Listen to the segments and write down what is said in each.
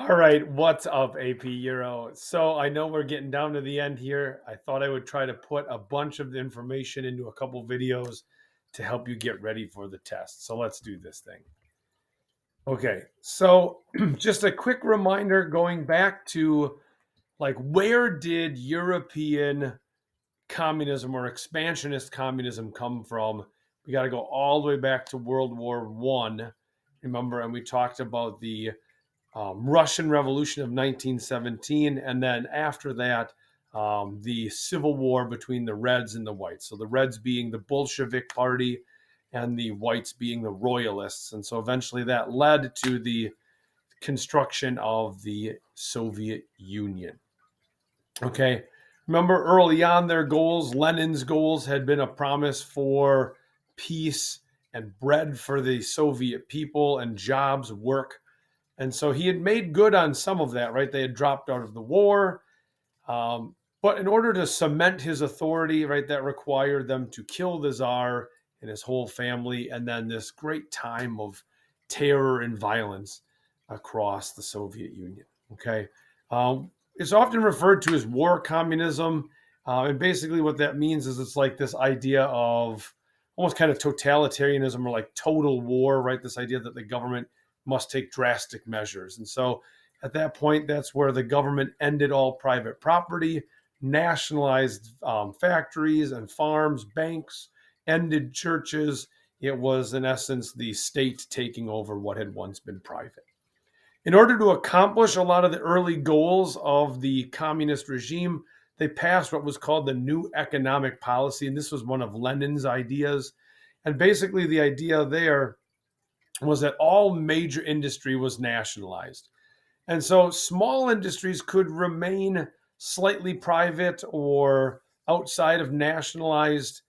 All right, what's up, AP Euro? So I know we're getting down to the end here. I thought I would try to put a bunch of the information into a couple videos to help you get ready for the test. So let's do this thing. Okay, so just a quick reminder going back to like where did European communism or expansionist communism come from? We got to go all the way back to World War One. Remember, and we talked about the Russian Revolution of 1917, and then after that, the Civil War between the Reds and the Whites. So the Reds being the Bolshevik Party, and the Whites being the Royalists. And so eventually that led to the construction of the Soviet Union. Okay, remember early on their goals, Lenin's goals had been a promise for peace and bread for the Soviet people and jobs, work. And so he had made good on some of that, right? They had dropped out of the war. But in order to cement his authority, right, that required them to kill the Tsar and his whole family, and then this great time of terror and violence across the Soviet Union. Okay. It's often referred to as war communism. And basically, what that means is it's like this idea of almost kind of totalitarianism or like total war, right? This idea that the government must take drastic measures. And so at that point, that's where the government ended all private property, nationalized factories and farms, banks, ended churches. It was, in essence, the state taking over what had once been private. In order to accomplish a lot of the early goals of the communist regime, they passed what was called the New Economic Policy. And this was one of Lenin's ideas. And basically, the idea there was that all major industry was nationalized. And so small industries could remain slightly private or outside of nationalized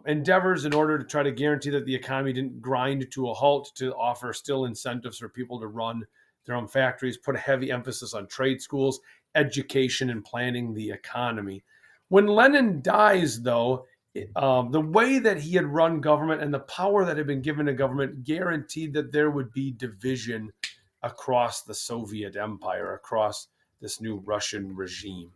endeavors in order to try to guarantee that the economy didn't grind to a halt, to offer still incentives for people to run their own factories, put a heavy emphasis on trade schools, education, and planning the economy. When Lenin dies, though, the way that he had run government and the power that had been given to government guaranteed that there would be division across the Soviet Empire, across this new Russian regime.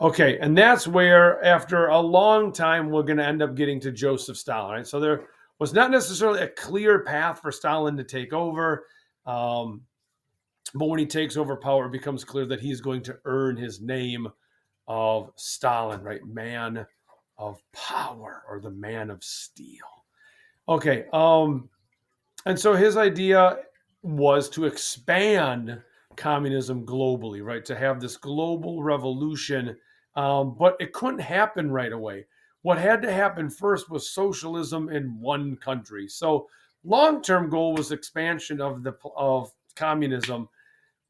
Okay, and that's where, after a long time, we're going to end up getting to Joseph Stalin. Right? So there was not necessarily a clear path for Stalin to take over. But when he takes over power, it becomes clear that he's going to earn his name of Stalin, right? Man of power, or the man of steel. Okay, and so his idea was to expand communism globally, right? To have this global revolution, but it couldn't happen right away. What had to happen first was socialism in one country. So long-term goal was expansion of communism,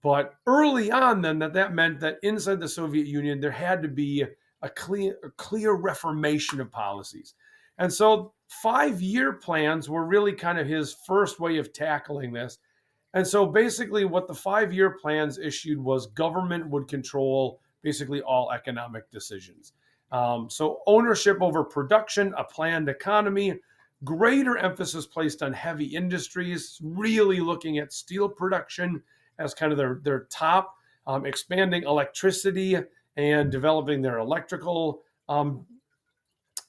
but early on, then that meant that inside the Soviet Union there had to be a clear reformation of policies, and so 5-year plans were really kind of his first way of tackling this. And so basically, what the 5-year plans issued was government would control basically all economic decisions. So ownership over production, a planned economy, greater emphasis placed on heavy industries, really looking at steel production as kind of their top, expanding electricity and developing their electrical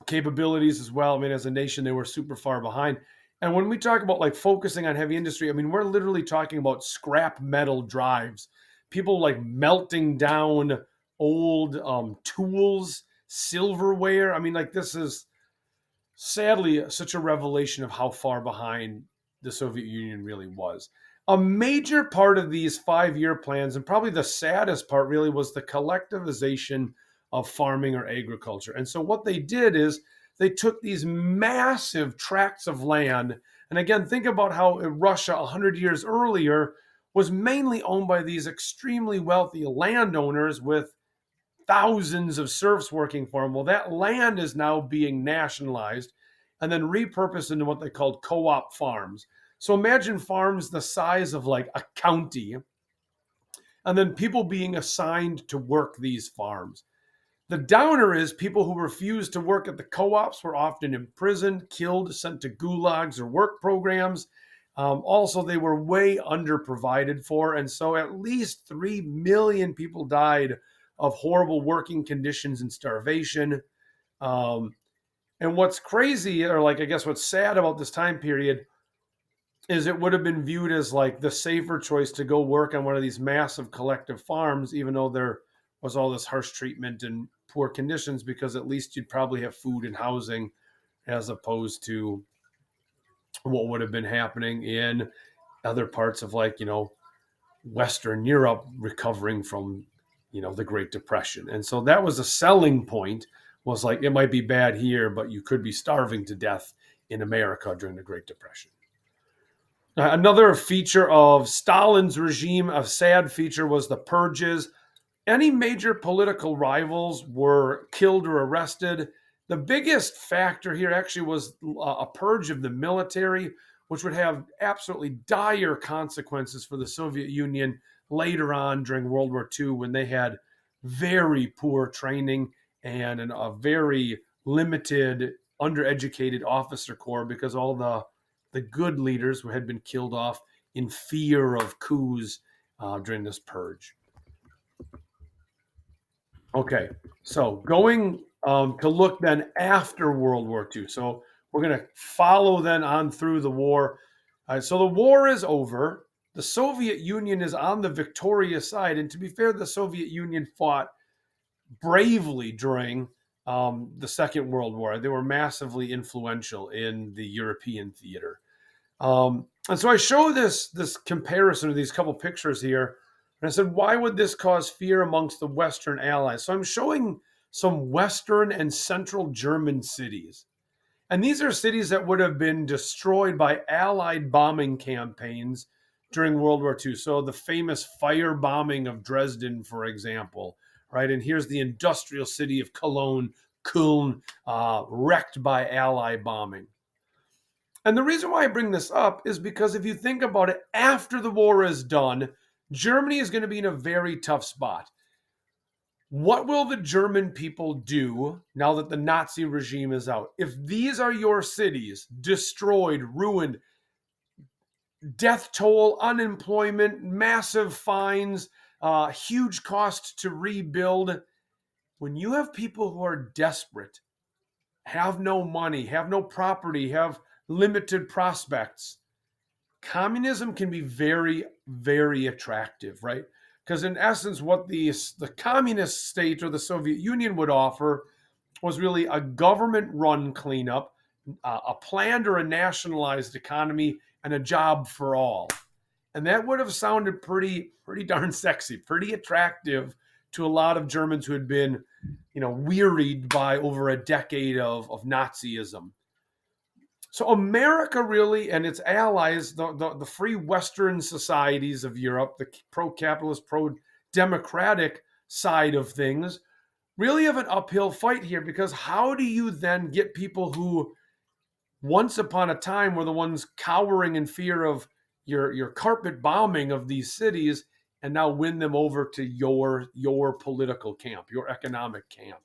capabilities as well. I mean, as a nation, they were super far behind. And when we talk about like focusing on heavy industry, I mean, we're literally talking about scrap metal drives, people like melting down old tools, silverware. I mean, like this is sadly such a revelation of how far behind the Soviet Union really was. A major part of these 5-year plans, and probably the saddest part really, was the collectivization of farming or agriculture. And so what they did is they took these massive tracts of land. And again, think about how Russia 100 years earlier was mainly owned by these extremely wealthy landowners with thousands of serfs working for them. Well, that land is now being nationalized and then repurposed into what they called co-op farms. So imagine farms the size of like a county, and then people being assigned to work these farms. The downer is people who refused to work at the co-ops were often imprisoned, killed, sent to gulags or work programs. Also, they were way underprovided for, and so at least 3 million people died of horrible working conditions and starvation. Um, and what's crazy, or like I guess what's sad about this time period, is it would have been viewed as like the safer choice to go work on one of these massive collective farms, even though there was all this harsh treatment and poor conditions, because at least you'd probably have food and housing as opposed to what would have been happening in other parts of, like, Western Europe recovering from, the Great Depression. And so that was a selling point, was like, it might be bad here, but you could be starving to death in America during the Great Depression. Another feature of Stalin's regime, a sad feature, was the purges. Any major political rivals were killed or arrested. The biggest factor here actually was a purge of the military, which would have absolutely dire consequences for the Soviet Union later on during World War II, when they had very poor training and a very limited, undereducated officer corps, because all the good leaders had been killed off in fear of coups during this purge. Okay, so going to look then after World War II. So we're going to follow then on through the war. So the war is over. The Soviet Union is on the victorious side. And to be fair, the Soviet Union fought bravely during the Second World War. They were massively influential in the European theater. And so I show this comparison of these couple pictures here. And I said, why would this cause fear amongst the Western allies? So I'm showing some Western and Central German cities. And these are cities that would have been destroyed by Allied bombing campaigns during World War II. So the famous firebombing of Dresden, for example, right? And here's the industrial city of Cologne, Köln, wrecked by Allied bombing. And the reason why I bring this up is because if you think about it, after the war is done, Germany is going to be in a very tough spot. What will the German people do now that the Nazi regime is out? If these are your cities, destroyed, ruined, death toll, unemployment, massive fines, huge cost to rebuild, when you have people who are desperate, have no money, have no property, have limited prospects, communism can be very, very attractive, right? Because in essence, what the communist state or the Soviet Union would offer was really a government-run cleanup, a planned or a nationalized economy, and a job for all. And that would have sounded pretty darn sexy, pretty attractive to a lot of Germans who had been, wearied by over a decade of Nazism. So America really, and its allies, the free Western societies of Europe, the pro-capitalist, pro-democratic side of things, really have an uphill fight here, because how do you then get people who once upon a time were the ones cowering in fear of your carpet bombing of these cities, and now win them over to your political camp, your economic camp?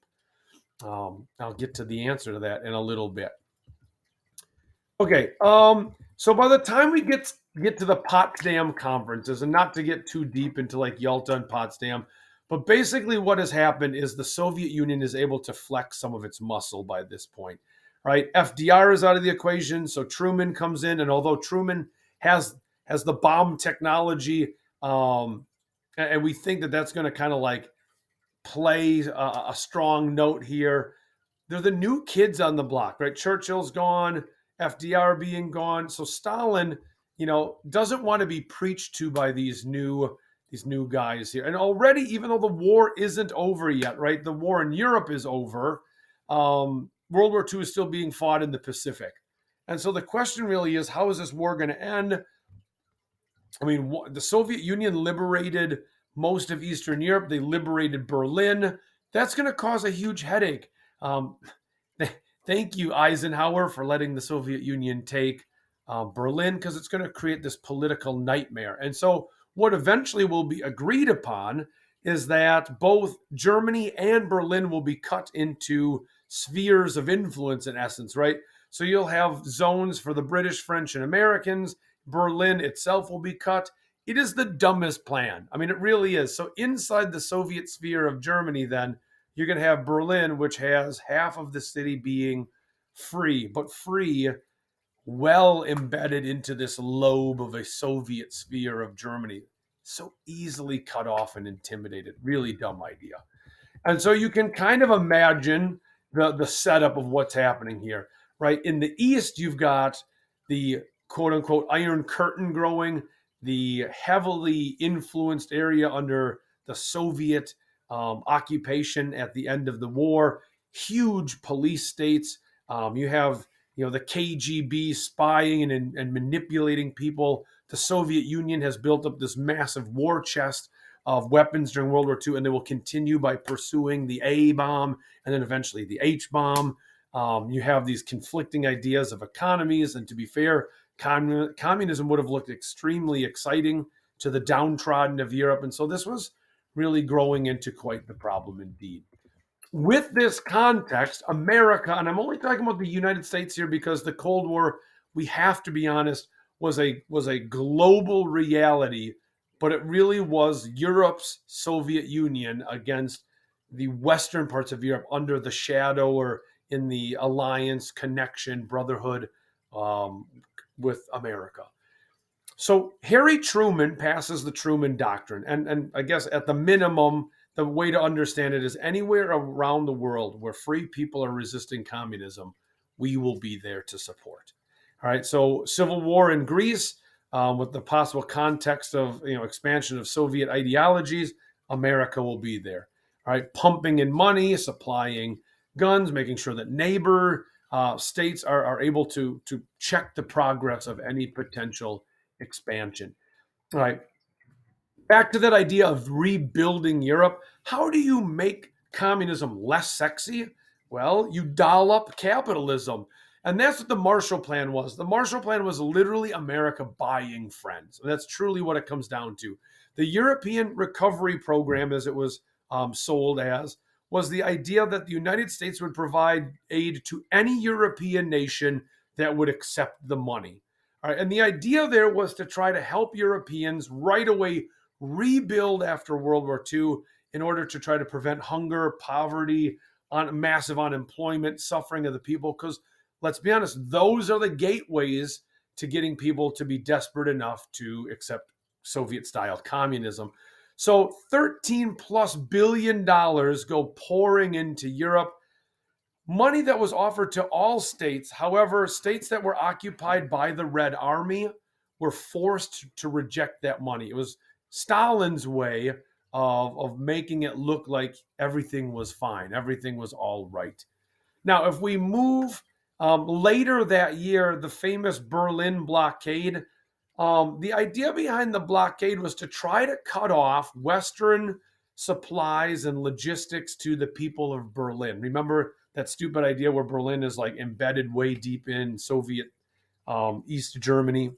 I'll get to the answer to that in a little bit. Okay, so by the time we get to the Potsdam conferences, and not to get too deep into like Yalta and Potsdam, but basically what has happened is the Soviet Union is able to flex some of its muscle by this point, right? FDR is out of the equation, so Truman comes in, and although Truman has the bomb technology, and we think that that's going to kind of like play a strong note here, they're the new kids on the block, right? Churchill's gone, FDR being gone. So Stalin, doesn't want to be preached to by these new guys here. And already, even though the war isn't over yet, right? The war in Europe is over. World War II is still being fought in the Pacific. And so the question really is, how is this war going to end? I mean, the Soviet Union liberated most of Eastern Europe. They liberated Berlin. That's going to cause a huge headache. Thank you, Eisenhower, for letting the Soviet Union take Berlin, because it's going to create this political nightmare. And so what eventually will be agreed upon is that both Germany and Berlin will be cut into spheres of influence, in essence, right? So you'll have zones for the British, French, and Americans, Berlin itself will be cut. It is the dumbest plan. I mean, it really is. So inside the Soviet sphere of Germany, then you're going to have Berlin, which has half of the city being free, but free well embedded into this lobe of a Soviet sphere of Germany. So easily cut off and intimidated. Really dumb idea. And so you can kind of imagine the setup of what's happening here, right? In the East, you've got the quote unquote Iron Curtain growing, the heavily influenced area under the Soviet occupation at the end of the war, huge police states. You have the KGB spying and manipulating people. The Soviet Union has built up this massive war chest of weapons during World War II, and they will continue by pursuing the A bomb and then eventually the H bomb. You have these conflicting ideas of economies, and to be fair, communism would have looked extremely exciting to the downtrodden of Europe, and so this was really growing into quite the problem indeed. With this context, America, and I'm only talking about the United States here because the Cold War, we have to be honest, was a global reality, but it really was Europe's Soviet Union against the Western parts of Europe under the shadow or in the alliance, connection, brotherhood with America. So Harry Truman passes the Truman Doctrine, and I guess at the minimum, the way to understand it is anywhere around the world where free people are resisting communism, we will be there to support. All right, so civil war in Greece, with the possible context of expansion of Soviet ideologies, America will be there. All right, pumping in money, supplying guns, making sure that neighbor states are able to check the progress of any potential expansion. All right, back to that idea of rebuilding Europe. How do you make communism less sexy? Well, you doll up capitalism. And that's what the Marshall Plan was. The Marshall Plan was literally America buying friends. That's truly what it comes down to. The European Recovery Program, as it was sold as, was the idea that the United States would provide aid to any European nation that would accept the money. All right, and the idea there was to try to help Europeans right away rebuild after World War II in order to try to prevent hunger, poverty, massive unemployment, suffering of the people. Because let's be honest, those are the gateways to getting people to be desperate enough to accept Soviet-style communism. So $13+ billion go pouring into Europe. Money that was offered to all states. However, states that were occupied by the Red Army were forced to reject that money. It was Stalin's way of making it look like everything was fine, everything was all right. Now, if we move later that year, the famous Berlin blockade, the idea behind the blockade was to try to cut off Western supplies and logistics to the people of Berlin. Remember that stupid idea where Berlin is like embedded way deep in Soviet East Germany?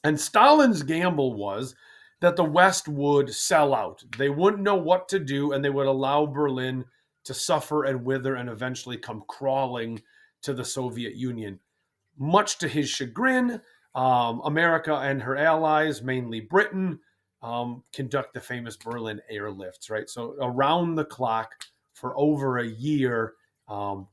And Stalin's gamble was that the West would sell out. They wouldn't know what to do, and they would allow Berlin to suffer and wither and eventually come crawling to the Soviet Union. Much to his chagrin, America and her allies, mainly Britain, conduct the famous Berlin airlifts, right? So around the clock for over a year,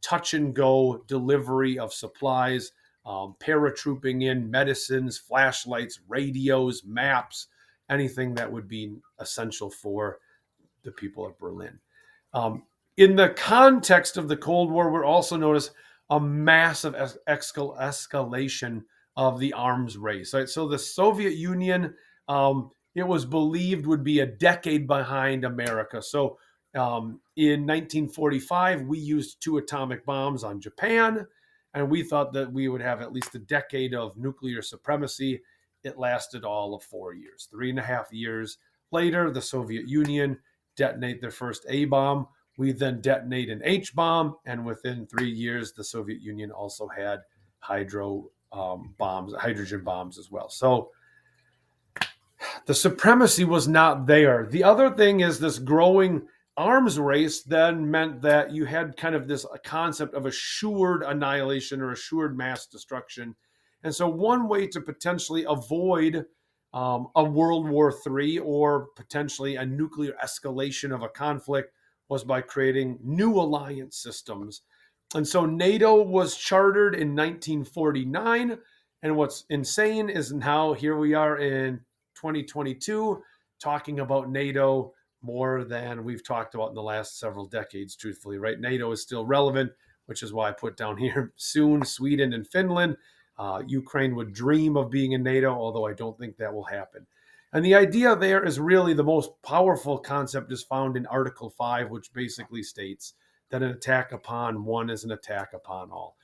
touch and go delivery of supplies, paratrooping in medicines, flashlights, radios, maps, anything that would be essential for the people of Berlin. In the context of the Cold War, we're also notice a massive escalation of the arms race. Right? So the Soviet Union, it was believed would be a decade behind America. So in 1945, we used 2 atomic bombs on Japan, and we thought that we would have at least a decade of nuclear supremacy. It lasted all of 4 years. 3.5 years later, the Soviet Union detonate their first A bomb. We then detonate an H bomb, and within 3 years, the Soviet Union also had hydrogen bombs as well. So the supremacy was not there. The other thing is this growing arms race then meant that you had kind of this concept of assured annihilation or assured mass destruction. And so one way to potentially avoid a World War III or potentially a nuclear escalation of a conflict was by creating new alliance systems. And so NATO was chartered in 1949. And what's insane is now here we are in 2022 talking about NATO more than we've talked about in the last several decades, truthfully, right? NATO is still relevant, which is why I put down here soon Sweden and Finland. Ukraine would dream of being in NATO, although I don't think that will happen. And the idea there is really the most powerful concept is found in Article 5, which basically states that an attack upon one is an attack upon all.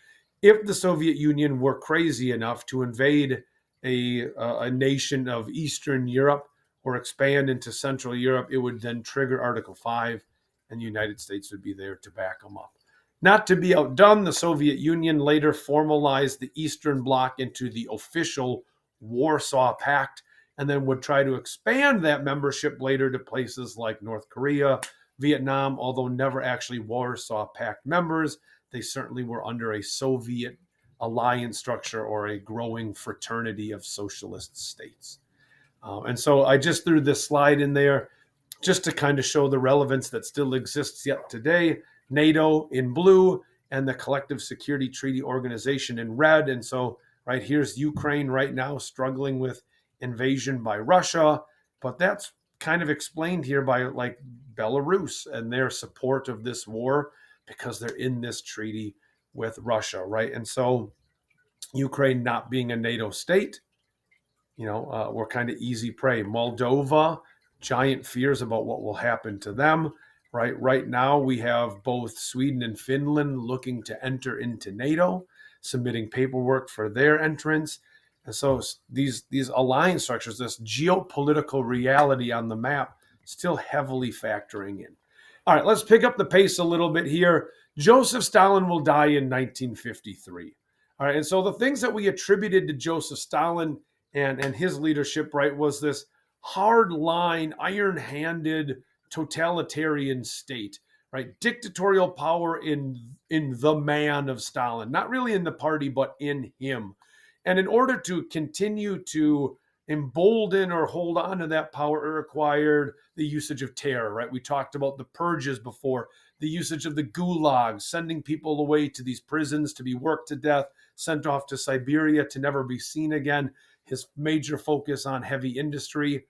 If the Soviet Union were crazy enough to invade a nation of Eastern Europe or expand into Central Europe, it would then trigger Article 5, and the United States would be there to back them up. Not to be outdone, the Soviet Union later formalized the Eastern Bloc into the official Warsaw Pact, and then would try to expand that membership later to places like North Korea, Vietnam, although never actually Warsaw Pact members. They certainly were under a Soviet alliance structure or a growing fraternity of socialist states. And so I just threw this slide in there just to kind of show the relevance that still exists yet today. NATO in blue and the Collective Security Treaty Organization in red. And so right here's Ukraine right now struggling with invasion by Russia, but that's kind of explained here by like Belarus and their support of this war because they're in this treaty with Russia, right? And so Ukraine not being a NATO state, we're kind of easy prey. Moldova, giant fears about what will happen to them, right? Right now, we have both Sweden and Finland looking to enter into NATO, submitting paperwork for their entrance. And so these alliance structures, this geopolitical reality on the map, still heavily factoring in. All right, let's pick up the pace a little bit here. Joseph Stalin will die in 1953. All right, and so the things that we attributed to Joseph Stalin and his leadership, right, was this hard line, iron-handed, totalitarian state, right? Dictatorial power in the man of Stalin, not really in the party, but in him. And in order to continue to embolden or hold on to that power, it required the usage of terror, right? We talked about the purges before, the usage of the gulags, sending people away to these prisons to be worked to death, sent off to Siberia to never be seen again. His major focus on heavy industry.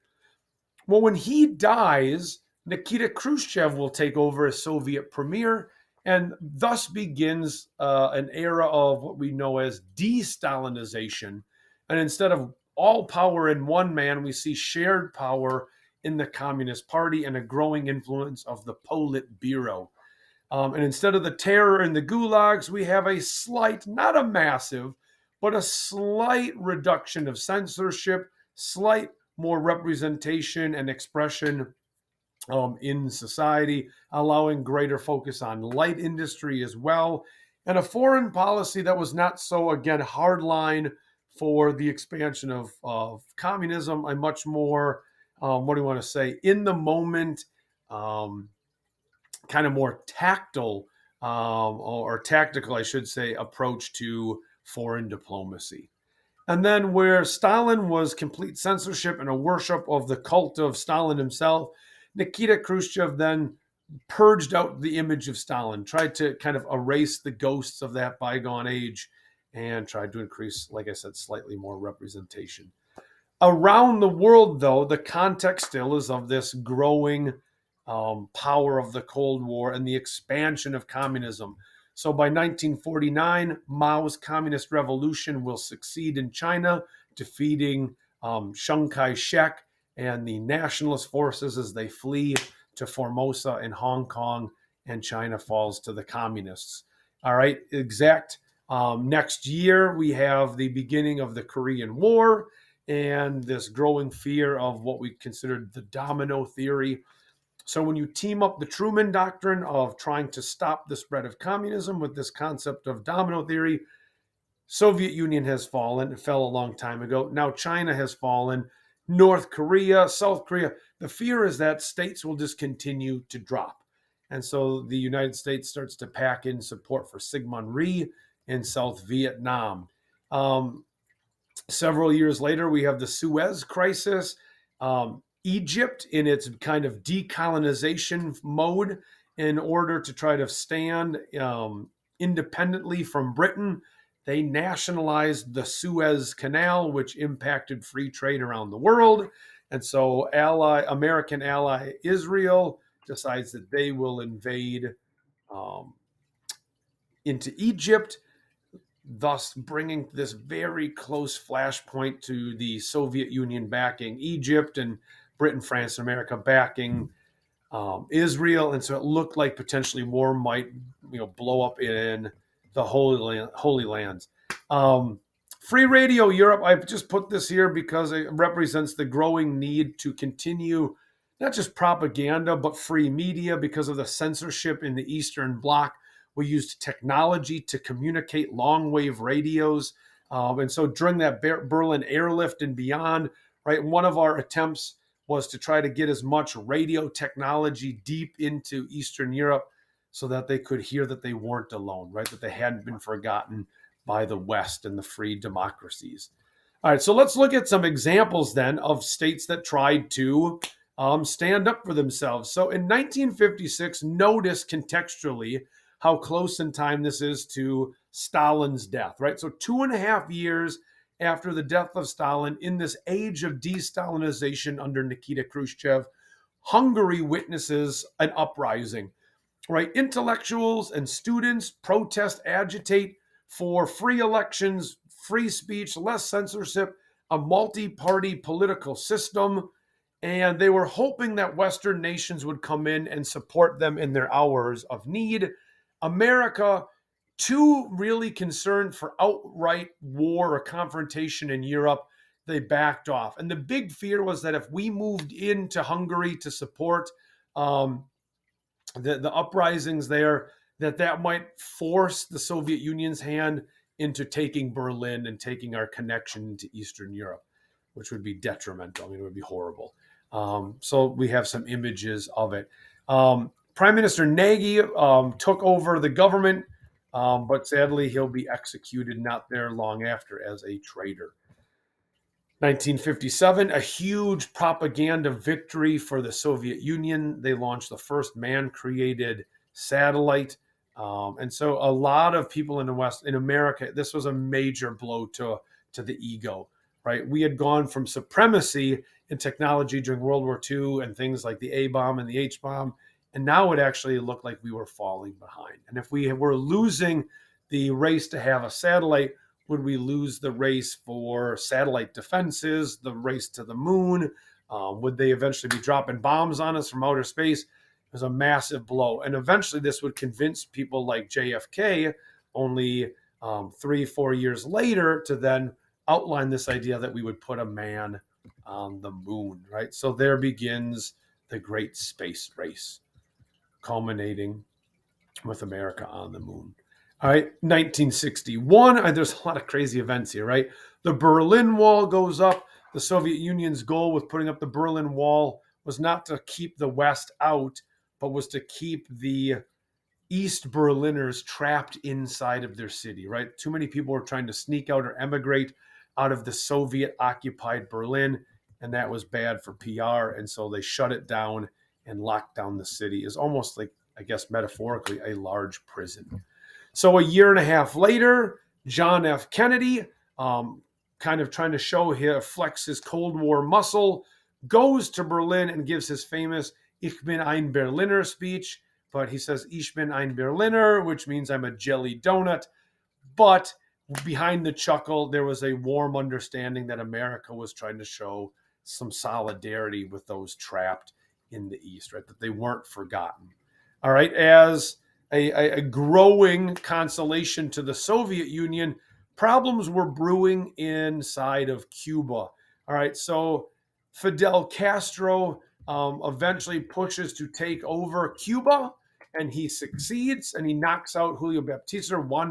Well, when he dies, Nikita Khrushchev will take over as Soviet premier, and thus begins an era of what we know as De-Stalinization. And instead of all power in one man, we see shared power in the Communist Party and a growing influence of the Politburo. And instead of the terror and the gulags, we have a slight, not a massive, but a slight reduction of censorship, slight more representation and expression in society, allowing greater focus on light industry as well, and a foreign policy that was not so, again, hardline for the expansion of communism, a much more, what do you want to say, in the moment, kind of more tactile or tactical, I should say, approach to foreign diplomacy. And then where Stalin was complete censorship and a worship of the cult of Stalin himself, Nikita Khrushchev then purged out the image of Stalin, tried to kind of erase the ghosts of that bygone age, and tried to increase, like I said, slightly more representation. Around the world, though, the context still is of this growing power of the Cold War and the expansion of communism. So by 1949, Mao's communist revolution will succeed in China, defeating Chiang Kai-shek and the nationalist forces as they flee to Formosa in Hong Kong, and China falls to the communists. All right, next year, we have the beginning of the Korean War and this growing fear of what we considered the domino theory. So when you team up the Truman Doctrine of trying to stop the spread of communism with this concept of domino theory, Soviet Union has fallen. It fell a long time ago. Now China has fallen. North Korea, South Korea. The fear is that states will just continue to drop. And so the United States starts to pack in support for Syngman Rhee in South Vietnam. Several years later, we have the Suez Crisis. Egypt, in its kind of decolonization mode, in order to try to stand independently from Britain, they nationalized the Suez Canal, which impacted free trade around the world. And so, American ally Israel decides that they will invade um, into Egypt, thus bringing this very close flashpoint to the Soviet Union backing Egypt and Britain, France, and America backing Israel. And so it looked like potentially war might, blow up in the Holy Lands. Free Radio Europe, I've just put this here because it represents the growing need to continue not just propaganda, but free media because of the censorship in the Eastern Bloc. We used technology to communicate long wave radios. And so during that Berlin airlift and beyond, right, one of our attempts was to try to get as much radio technology deep into Eastern Europe so that they could hear that they weren't alone, right, that they hadn't been forgotten by the West and the free democracies. All right, so let's look at some examples then of states that tried to stand up for themselves. So in 1956, notice contextually how close in time this is to Stalin's death, right? So 2.5 years after the death of Stalin, in this age of de-Stalinization under Nikita Khrushchev, Hungary witnesses an uprising, right? Intellectuals and students protest, agitate for free elections, free speech, less censorship, a multi-party political system, and they were hoping that Western nations would come in and support them in their hours of need. America, too really concerned for outright war or confrontation in Europe, they backed off. And the big fear was that if we moved into Hungary to support the uprisings there, that might force the Soviet Union's hand into taking Berlin and taking our connection to Eastern Europe, which would be detrimental. I mean, it would be horrible. So we have some images of it. Prime Minister Nagy took over the government, but sadly he'll be executed not there long after as a traitor. 1957, a huge propaganda victory for the Soviet Union. They launched the first man-created satellite. And so a lot of people in the West, in America, this was a major blow to the ego, right? We had gone from supremacy in technology during World War II and things like the A-bomb and the H-bomb, and now it actually looked like we were falling behind. And if we were losing the race to have a satellite, would we lose the race for satellite defenses, the race to the moon? Would they eventually be dropping bombs on us from outer space? It was a massive blow. And eventually this would convince people like JFK only 3-4 years later to then outline this idea that we would put a man on the moon, right? So there begins the great space race, culminating with America on the moon. All right, 1961, there's a lot of crazy events here, right? The Berlin Wall goes up. The Soviet Union's goal with putting up the Berlin Wall was not to keep the West out, but was to keep the East Berliners trapped inside of their city, right? Too many people were trying to sneak out or emigrate out of the Soviet-occupied Berlin, and that was bad for PR, and so they shut it down and locked down the city. It's almost like, I guess metaphorically, a large prison. So a year and a half later, John F. Kennedy, kind of trying to flex his Cold War muscle, goes to Berlin and gives his famous Ich bin ein Berliner speech. But he says Ich bin ein Berliner, which means I'm a jelly donut. But behind the chuckle, there was a warm understanding that America was trying to show some solidarity with those trapped in the East, right? That they weren't forgotten. All right, as a growing consolation to the Soviet Union, problems were brewing inside of Cuba. All right, so Fidel Castro eventually pushes to take over Cuba, and he succeeds, and he knocks out Juan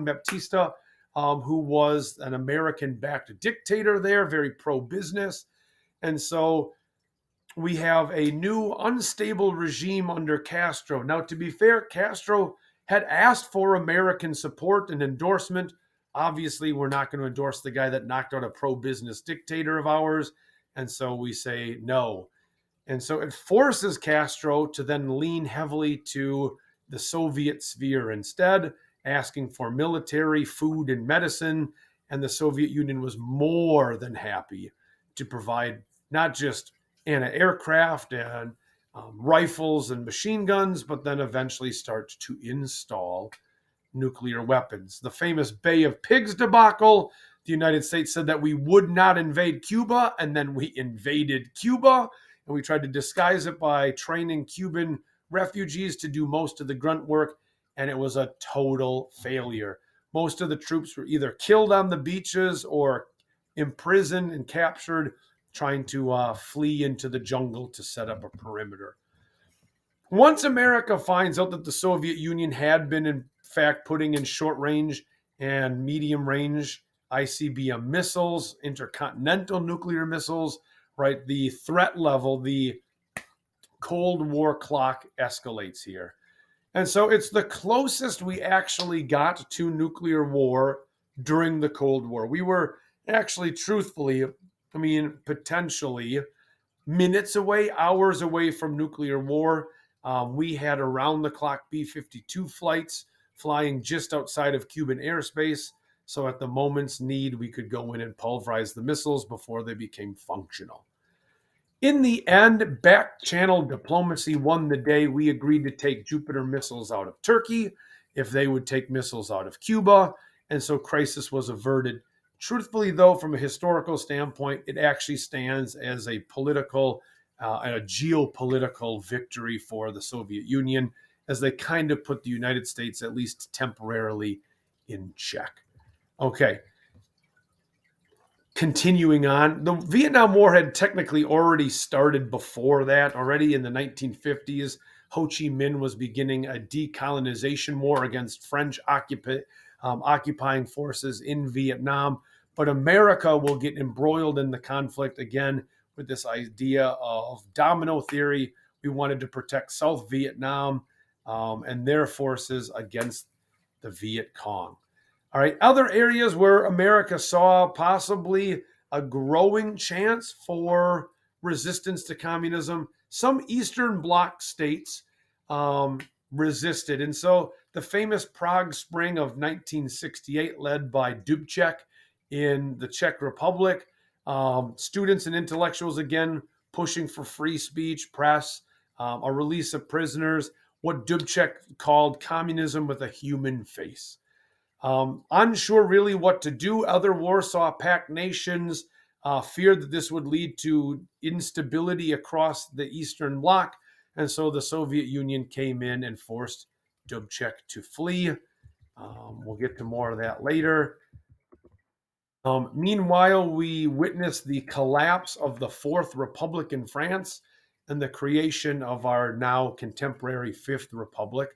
Baptista, who was an American-backed dictator there, very pro-business. And so we have a new unstable regime under Castro. Now, to be fair, Castro had asked for American support and endorsement obviously we're not going to endorse the guy that knocked out a pro-business dictator of ours. And so we say no. And so it forces Castro to then lean heavily to the Soviet sphere instead, asking for military, food, and medicine. And the Soviet Union was more than happy to provide not just anti-aircraft and rifles and machine guns, but then eventually start to install nuclear weapons. The famous Bay of Pigs debacle, the United States said that we would not invade Cuba, and then we invaded Cuba, and we tried to disguise it by training Cuban refugees to do most of the grunt work, and it was a total failure. Most of the troops were either killed on the beaches or imprisoned and captured, trying to flee into the jungle to set up a perimeter. Once America finds out that the Soviet Union had been, in fact, putting in short range and medium range ICBM missiles, intercontinental nuclear missiles, right, the threat level, the Cold War clock escalates here. And so it's the closest we actually got to nuclear war during the Cold War. We were actually, truthfully, potentially minutes away, hours away from nuclear war. We had around the clock B-52 flights flying just outside of Cuban airspace. So at the moment's need, we could go in and pulverize the missiles before they became functional. In the end, back channel diplomacy won the day. We agreed to take Jupiter missiles out of Turkey if they would take missiles out of Cuba. And so crisis was averted. Truthfully, though, from a historical standpoint, it actually stands as a political and a geopolitical victory for the Soviet Union, as they kind of put the United States, at least temporarily, in check. Okay. Continuing on, the Vietnam War had technically already started before that. Already in the 1950s, Ho Chi Minh was beginning a decolonization war against French occupying forces in Vietnam. But America will get embroiled in the conflict again with this idea of domino theory. We wanted to protect South Vietnam and their forces against the Viet Cong. All right, other areas where America saw possibly a growing chance for resistance to communism, some Eastern Bloc states resisted. And so the famous Prague Spring of 1968, led by Dubček in the Czech Republic, students and intellectuals again pushing for free speech, press, a release of prisoners, what Dubček called communism with a human face. Unsure really what to do, other Warsaw Pact nations feared that this would lead to instability across the Eastern Bloc, and so the Soviet Union came in and forced Dubček to flee. We'll get to more of that later. Meanwhile, we witnessed the collapse of the Fourth Republic in France and the creation of our now contemporary Fifth Republic.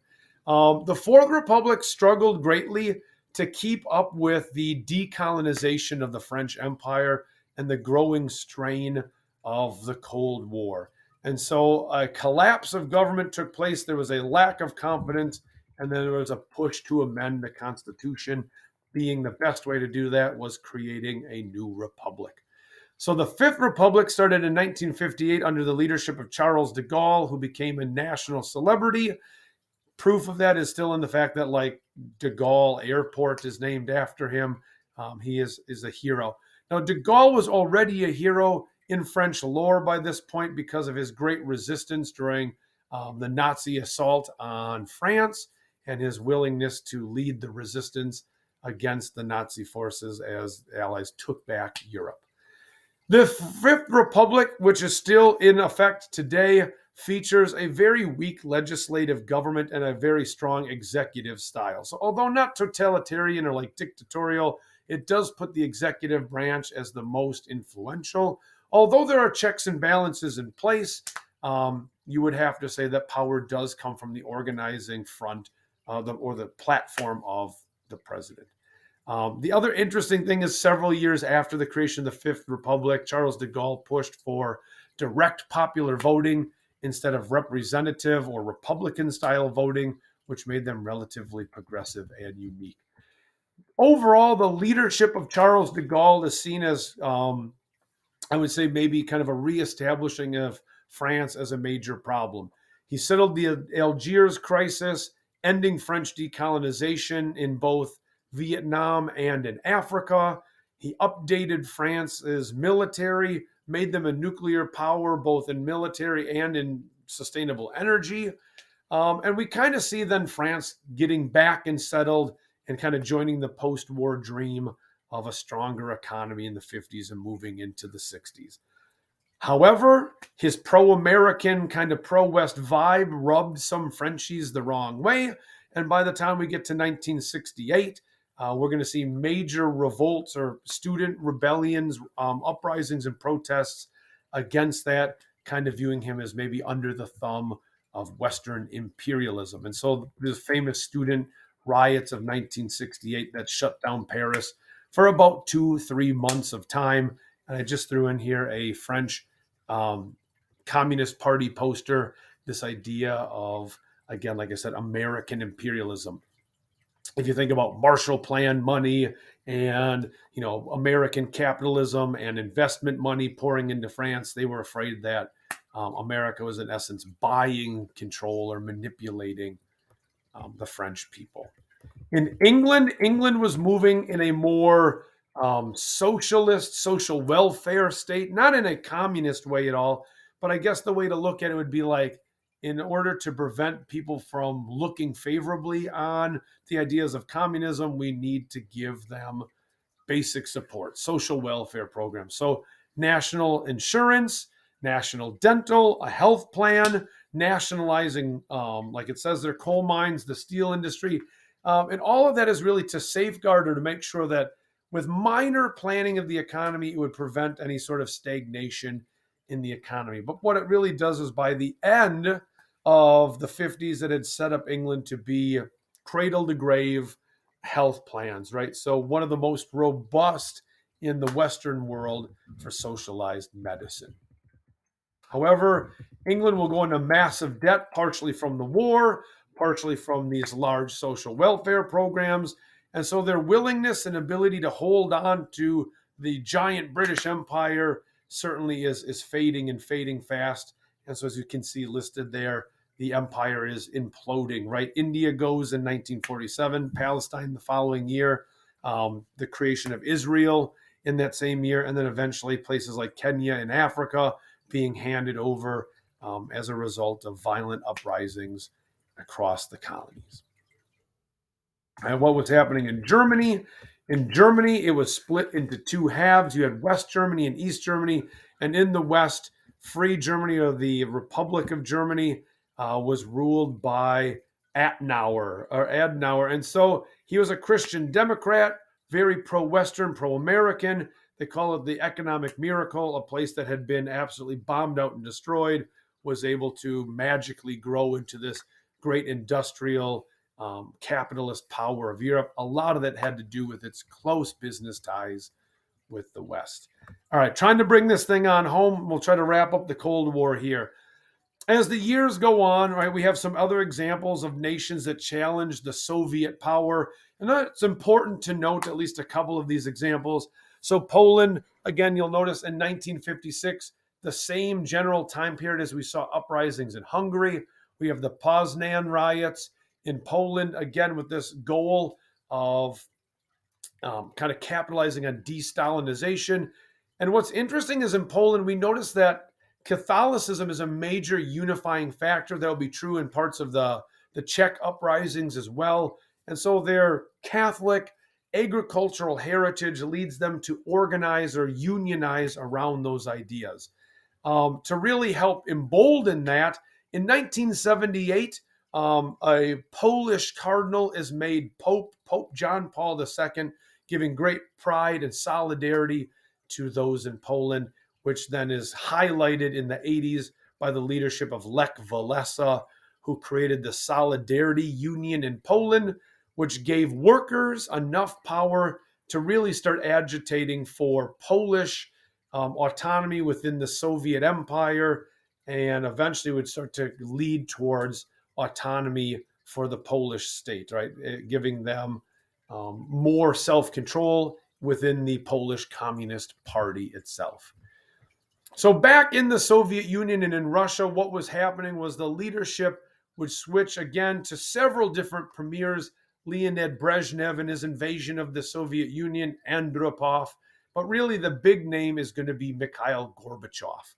The Fourth Republic struggled greatly to keep up with the decolonization of the French Empire and the growing strain of the Cold War. And so a collapse of government took place. There was a lack of confidence, and then there was a push to amend the Constitution, being the best way to do that was creating a new republic. So the Fifth Republic started in 1958 under the leadership of Charles de Gaulle, who became a national celebrity. Proof of that is still in the fact that, like, de Gaulle Airport is named after him. He is a hero. Now, de Gaulle was already a hero in French lore by this point because of his great resistance during the Nazi assault on France and his willingness to lead the resistance against the Nazi forces as the Allies took back Europe. The Fifth Republic, which is still in effect today, features a very weak legislative government and a very strong executive style. So although not totalitarian or like dictatorial, it does put the executive branch as the most influential. Although there are checks and balances in place, you would have to say that power does come from the organizing front or the platform of the president. The other interesting thing is several years after the creation of the Fifth Republic, Charles de Gaulle pushed for direct popular voting instead of representative or Republican style voting, which made them relatively progressive and unique. overall, the leadership of Charles de Gaulle is seen as, I would say, maybe kind of a reestablishing of France as a major problem. He settled the Algiers crisis, ending French decolonization in both Vietnam and in Africa. He updated France's military, made them a nuclear power, both in military and in sustainable energy. And we kind of see then France getting back and settled and kind of joining the post war dream of a stronger economy in the 50s and moving into the 60s. However, his pro American, kind of pro West vibe rubbed some Frenchies the wrong way. And by the time we get to 1968, we're going to see major revolts or student rebellions, uprisings, and protests against that, kind of viewing him as maybe under the thumb of Western imperialism. And so the famous student riots of 1968 that shut down Paris for about 2-3 months of time. And I just threw in here a French Communist Party poster, this idea of, again, like I said, American imperialism. If you think about Marshall Plan money and, American capitalism and investment money pouring into France, they were afraid that America was in essence buying control or manipulating the French people. In England, England was moving in a more socialist, social welfare state, not in a communist way at all, but I guess the way to look at it would be like, in order to prevent people from looking favorably on the ideas of communism, we need to give them basic support, social welfare programs. So, national insurance, national dental, a health plan, nationalizing, like it says there, coal mines, the steel industry. And all of that is really to safeguard or to make sure that with minor planning of the economy, it would prevent any sort of stagnation in the economy. But what it really does is by the end of the 50s, it had set up England to be cradle to grave health plans, right? So one of the most robust in the Western world for socialized medicine. However, England will go into massive debt, partially from the war, partially from these large social welfare programs. And so their willingness and ability to hold on to the giant British Empire certainly is fading and fading fast. And so, as you can see listed there, the empire is imploding, right? India goes in 1947, Palestine the following year, the creation of Israel in that same year, and then eventually places like Kenya and Africa being handed over as a result of violent uprisings across the colonies. And what was happening in Germany? In Germany, it was split into two halves. You had West Germany and East Germany. And in the West, Free Germany, or the Republic of Germany, was ruled by Adenauer. And so he was a Christian Democrat, very pro-Western, pro-American. They call it the economic miracle. A place that had been absolutely bombed out and destroyed was able to magically grow into this great industrial capitalist power of Europe. A lot of that had to do with its close business ties with the West. All right, trying to bring this thing on home. We'll try to wrap up the Cold War here. As the years go on, right, we have some other examples of nations that challenge the Soviet power. And it's important to note at least a couple of these examples. So Poland, again, you'll notice in 1956, the same general time period as we saw uprisings in Hungary. We have the Poznan riots in Poland, again, with this goal of kind of capitalizing on de-Stalinization. And what's interesting is in Poland, we notice that Catholicism is a major unifying factor. That'll be true in parts of the Czech uprisings as well. And so their Catholic agricultural heritage leads them to organize or unionize around those ideas. To really help embolden that, in 1978, a Polish cardinal is made Pope John Paul II, giving great pride and solidarity to those in Poland, which then is highlighted in the 80s by the leadership of Lech Walesa, who created the Solidarity Union in Poland, which gave workers enough power to really start agitating for Polish autonomy within the Soviet Empire, and eventually would start to lead towards autonomy for the Polish state, right? Giving them more self-control within the Polish Communist Party itself. So back in the Soviet Union and in Russia, what was happening was the leadership would switch again to several different premiers: Leonid Brezhnev and his invasion of the Soviet Union, Andropov. But really the big name is going to be Mikhail Gorbachev.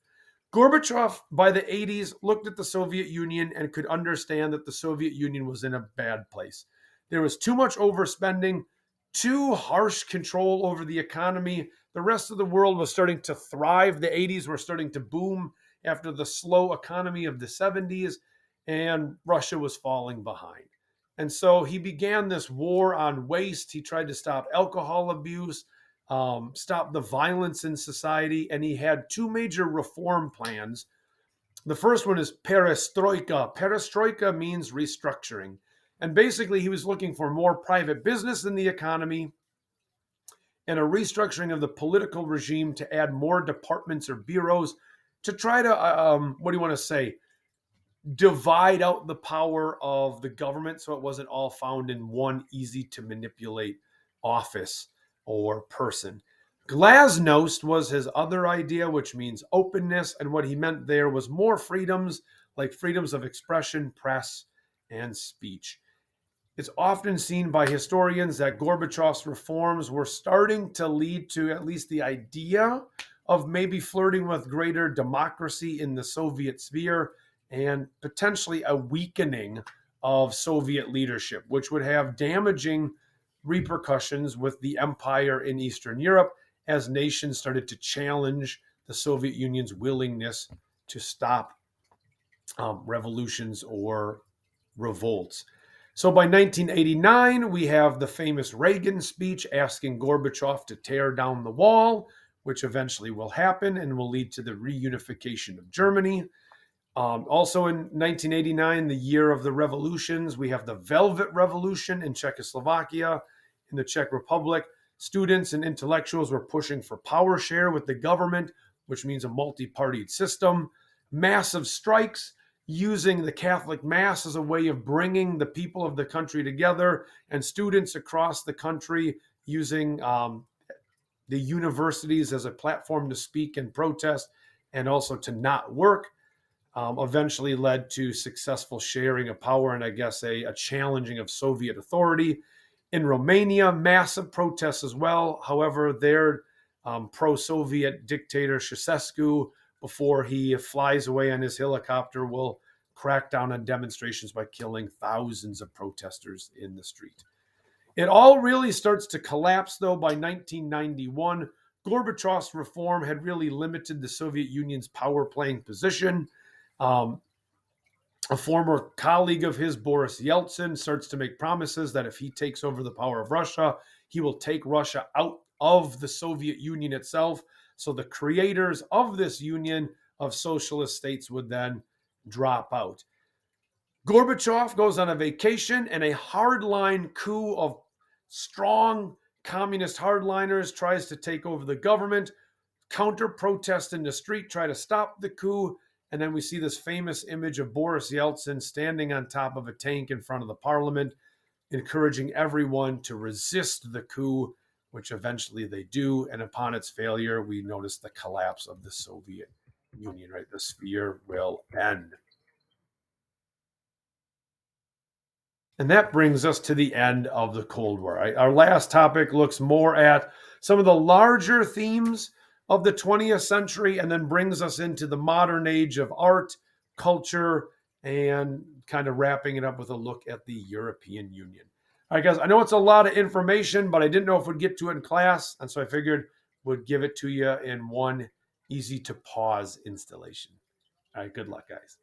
Gorbachev, by the 80s, looked at the Soviet Union and could understand that the Soviet Union was in a bad place. There was too much overspending, too harsh control over the economy. The rest of the world was starting to thrive. The 80s were starting to boom after the slow economy of the 70s, and Russia was falling behind. And so he began this war on waste. He tried to stop alcohol abuse, stop the violence in society, and he had two major reform plans. The first one is perestroika. Perestroika means restructuring. And basically, he was looking for more private business in the economy and a restructuring of the political regime to add more departments or bureaus to try to, divide out the power of the government so it wasn't all found in one easy to manipulate office or person. Glasnost was his other idea, which means openness. And what he meant there was more freedoms, like freedoms of expression, press, and speech. It's often seen by historians that Gorbachev's reforms were starting to lead to at least the idea of maybe flirting with greater democracy in the Soviet sphere and potentially a weakening of Soviet leadership, which would have damaging repercussions with the empire in Eastern Europe as nations started to challenge the Soviet Union's willingness to stop revolutions or revolts. So by 1989, we have the famous Reagan speech asking Gorbachev to tear down the wall, which eventually will happen and will lead to the reunification of Germany. Also in 1989, the year of the revolutions, we have the Velvet Revolution in Czechoslovakia. In the Czech Republic, students and intellectuals were pushing for power share with the government, which means a multi-partied system. Massive strikes using the Catholic Mass as a way of bringing the people of the country together, and students across the country using the universities as a platform to speak and protest and also to not work. Eventually led to successful sharing of power and I guess a challenging of Soviet authority. In Romania, massive protests as well. However, their pro-Soviet dictator Ceausescu, before he flies away on his helicopter, will crack down on demonstrations by killing thousands of protesters in the street. It all really starts to collapse, though, by 1991. Gorbachev's reform had really limited the Soviet Union's power-playing position. A former colleague of his, Boris Yeltsin, starts to make promises that if he takes over the power of Russia, he will take Russia out of the Soviet Union itself. So the creators of this union of socialist states would then drop out. Gorbachev goes on a vacation, and a hardline coup of strong communist hardliners tries to take over the government. Counter protest in the street try to stop the coup. And then we see this famous image of Boris Yeltsin standing on top of a tank in front of the parliament, encouraging everyone to resist the coup, which eventually they do. And upon its failure, we notice the collapse of the Soviet Union, right? The sphere will end. And that brings us to the end of the Cold War. Right? Our last topic looks more at some of the larger themes of the 20th century and then brings us into the modern age of art, culture, and kind of wrapping it up with a look at the European Union. All right, guys, I know it's a lot of information, but I didn't know if we'd get to it in class, and so I figured we'd give it to you in one easy to pause installation. All right, good luck, guys.